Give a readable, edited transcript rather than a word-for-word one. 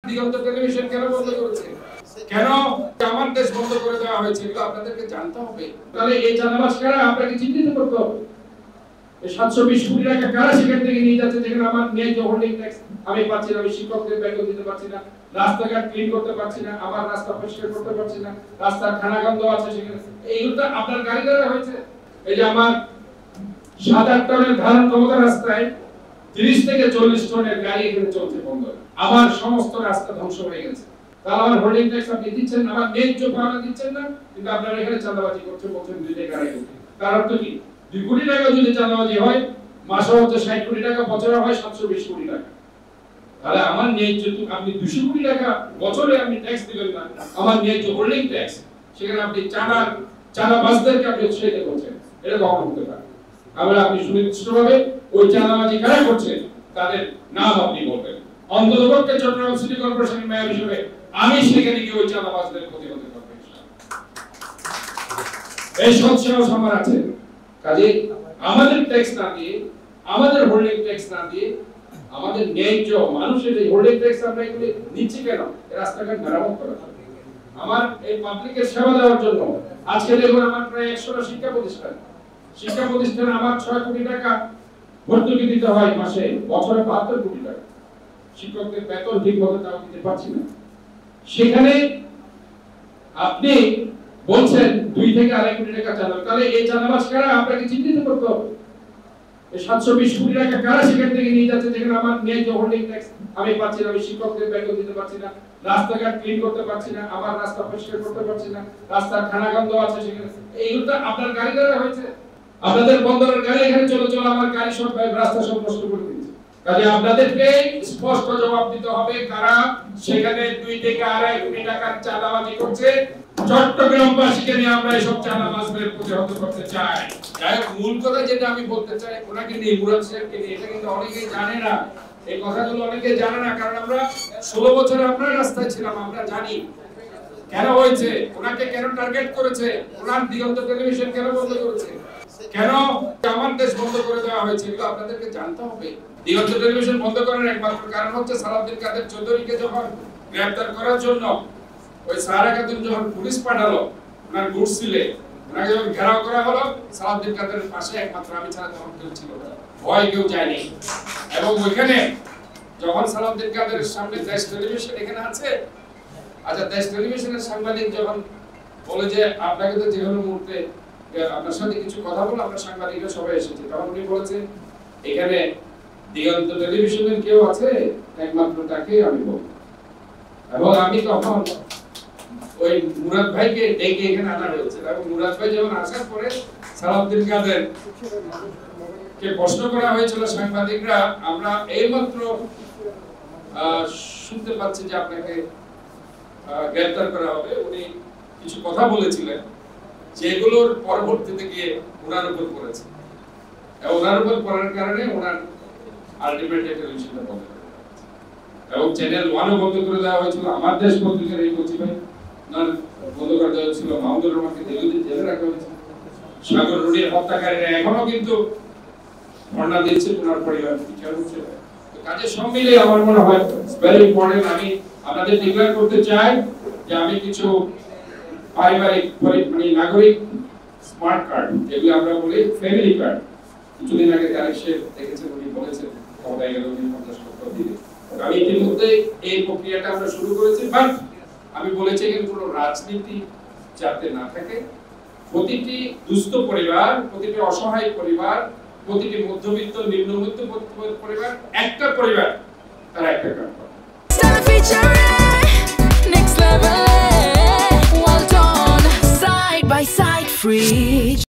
দিগন্ত television কেন বন্ধ করেছে, কেন আমার দেশ বন্ধ করে দেওয়া হয়েছে, এগুলো আপনাদেরকে জানতে হবে। তাহলে এই চাঁদাবাজ কারা আপনাকে চিহ্নিত করতে হবে। এই 720 কোটি টাকা কারা সেখান থেকে নিয়ে যাচ্ছে, যেখানে আমার ন্যায্য হোল্ডিং ট্যাক্স আমি পাচ্ছি না, আমি শিক্ষকদের বেতন দিতে পারছি না, রাস্তাঘাট ক্লিন করতে পারছি না, আমার রাস্তা পরিষ্কার করতে পারছি না, রাস্তার খানাগন্ধ আছে সেখানে, এইগুলো আপনার গাড়ি দ্বারা হয়েছে। এই যে আমার 7-8 টনের ধারণ ক্ষমতা রাস্তায় 30 থেকে 40 টনের গাড়ি এখানে চলছে বন্ধ, আমার সমস্ত রাস্তা ধ্বংস হয়ে গেছে। তাহলে আমার হোল্ডিং ট্যাক্স আপনি দিচ্ছেন না, আমার ন্যায্য পাওনা দিচ্ছেন না, কিন্তু আপনারা এখানে চাঁদাবাজি করছেন, বলছেন 2 থেকে 2.5 কোটি। তার অর্থ কি? 2 কোটি টাকা যদি চাঁদাবাজি হয়, মাসে হচ্ছে 60 কোটি টাকা, বছরে হয় 720 কোটি টাকা। তাহলে আমার ন্যায্য, আপনি 200 কোটি টাকা বছরে আপনি ট্যাক্স দিবেন না, আমার ন্যায্য হোল্ডিং ট্যাক্স, সেখানে আপনি চাঁদাবাজদেরকে আপনি উৎসাহিত করছেন, এটা কখন হতে পারে? আমরা আপনি সুনির্দিষ্টভাবে ওই চাঁদাবাজি কারা করছে তাদের নাম আপনি বলবেন। অন্ততপক্ষে চট্টগ্রাম সিটি কর্পোরেশনের মেয়র হিসেবে আমি সেখানে গিয়ে ওই চাঁদাবাজদের প্রতিহত করব। এই সৎসাহস আমার আছে। কাজে আমাদের ট্যাক্স না দিয়ে, আমাদের হোল্ডিং ট্যাক্স না দিয়ে, আমাদের ন্যায্য মানুষের এই হোল্ডিং ট্যাক্স আমরা এগুলো নিচ্ছি কেন? রাস্তাঘাট মেরামত করার জন্য, আমার এই পাবলিকের সেবা দেওয়ার জন্য। আজকে দেখুন আমার প্রায় 100টা শিক্ষা প্রতিষ্ঠানে আমার 6 কোটি টাকা ভর্তুকি দিতে হয় মাসে, বছরে 72 কোটি টাকা। শিক্ষকদের বেতন ঠিক মতো তাও দিতে পারছি না। সেখানে আপনি বলছেন 2 থেকে 2.5 কোটি টাকা চাঁদা। তাহলে এই চাঁদাবাজ কারা আপনাকে চিহ্নিত করতে হবে। এই 720 কোটি টাকা কারা সেখান থেকে নিয়ে যাচ্ছে, যেখানে আমার ন্যায্য হোল্ডিং ট্যাক্স আমি পাচ্ছি না, আমি শিক্ষকদের বেতন দিতে পারছি না, রাস্তাঘাট ক্লিন করতে পারছি না, আমার রাস্তা পরিষ্কার করতে পারছি না, রাস্তার খানাগন্ধ আছে সেখানে, এইগুলো আপনার গাড়ি দ্বারা হয়েছে। আপনাদের বন্দরের গাড়ি এখানে চলে আমার গাড়ি সব রাস্তা সব নষ্ট করে দিচ্ছে। কাজে আপনাদেরকে স্পষ্ট জবাব দিতে হবে কারা সেখানে 2 থেকে 2.5 কোটি টাকার চাঁদাবাজি করছে। চট্টগ্রামবাসীকে নিয়ে আমরা এইসব চাঁদাবাজদের প্রতিহত করতে চাই। যাই হোক, মূল কথা যেটা আমি বলতে চাই, ওনাকে নিয়ে, মুরাদ সাহেবকে নিয়ে, এটা কিন্তু অনেকেই জানে না, এই কথাগুলো অনেকে জানে না, কারণ আমরা 16 বছর আপনার রাস্তায় ছিলাম, আমরা জানি কেন হয়েছে, ওনাকে কেন টার্গেট করেছে, ওনার দিগন্ত টেলিভিশন কেন বন্ধ করেছে, কেন আমার দেশ বন্ধ করে দেওয়া হয়েছে, এগুলো আপনাদেরকে জানতে হবে। দিগন্ত টেলিভিশন বন্ধ করার একমাত্র কারণ হচ্ছে সালাউদ্দিন কাদের চৌধুরীকে যখন গ্রেফতার করার জন্য ওই সাহারা খাতুন যখন পুলিশ পাঠালো ওনার গুডসিলে, ওনাকে যখন ঘেরাও করা হলো, সালাউদ্দিন কাদের পাশে একমাত্র আমি ছাড়া তখন কেউ ছিল না, ভয় কেউ যায়নি। এবং ওইখানে যখন সালাউদ্দিন কাদের সামনে দেশ টেলিভিশন এখানে আছে, আচ্ছা দেশ টেলিভিশনের সাংবাদিক যখন বলে যে আপনাকে তো যে কোনো মুহূর্তে আপনার সাথে কিছু কথা বলে আমরা সাংবাদিকরা সবাই এসেছি, তখন উনি বলেছেন এখানে দিগন্ত টেলিভিশনের কেউ আছে, একমাত্র তাকে আমি বলবো। এবং আমি তখন ওই মুরাদ ভাইকে ডেকে এখানে আনা হয়েছে, এবং মুরাদ ভাই যখন আসার পরে সালাউদ্দিন কাদের কে প্রশ্ন করা হয়েছিল সাংবাদিকরা, আমরা এইমাত্র শুনতে পাচ্ছি যে আপনাকে গ্রেফতার করা হবে, উনি কিছু কথা বলেছিলেন যেগুলোর পরবর্তীতে গিয়ে ওনার উপর পড়েছে, এবং ওনার উপর পড়ার কারণে ওনার আলটিমেটলি টেলিভিশনটা বন্ধ করে দেওয়া হয়েছে, এবং চ্যানেল 1ও বন্ধ করে দেওয়া হয়েছিল। আমার দেশ পত্রিকার এই বলছি ভাই ওনার বন্ধ করে দেওয়া হয়েছিল, মাহমুদুর রহমানকে দীর্ঘদিন জেলে রাখা হয়েছে, সাগর রুডির হত্যাকারীরা এখনো কিন্তু ধর্ণা দিচ্ছে, ওনার পরিবার বিচার হচ্ছে। কাজে সব মিলে আমার মনে হয় ভেরি ইম্পর্টেন্ট। আমি আপনাদের ডিক্লেয়ার করতে চাই যে আমি কিছু পারিবারিক মানে নাগরিক স্মার্ট কার্ড, যেগুলো আমরা বলি ফ্যামিলি কার্ড, কিছুদিন আগে তারিখে দেখেছেন উনি বলেছেন ক্ষমতায় গেলে উনি 50 লক্ষ দিবে। আমি ইতিমধ্যে এই প্রক্রিয়াটা আমরা শুরু করেছি, বাট আমি বলেছি এখানে কোনো রাজনীতি যাতে না থাকে। প্রতিটি দুস্থ পরিবার, প্রতিটি অসহায় পরিবার, প্রতিটি মধ্যবিত্ত নিম্ন মধ্যবিত্ত পরিবার, একটা পরিবার তারা একটা কার্ড পাবে। Next level, well done, side by side, free.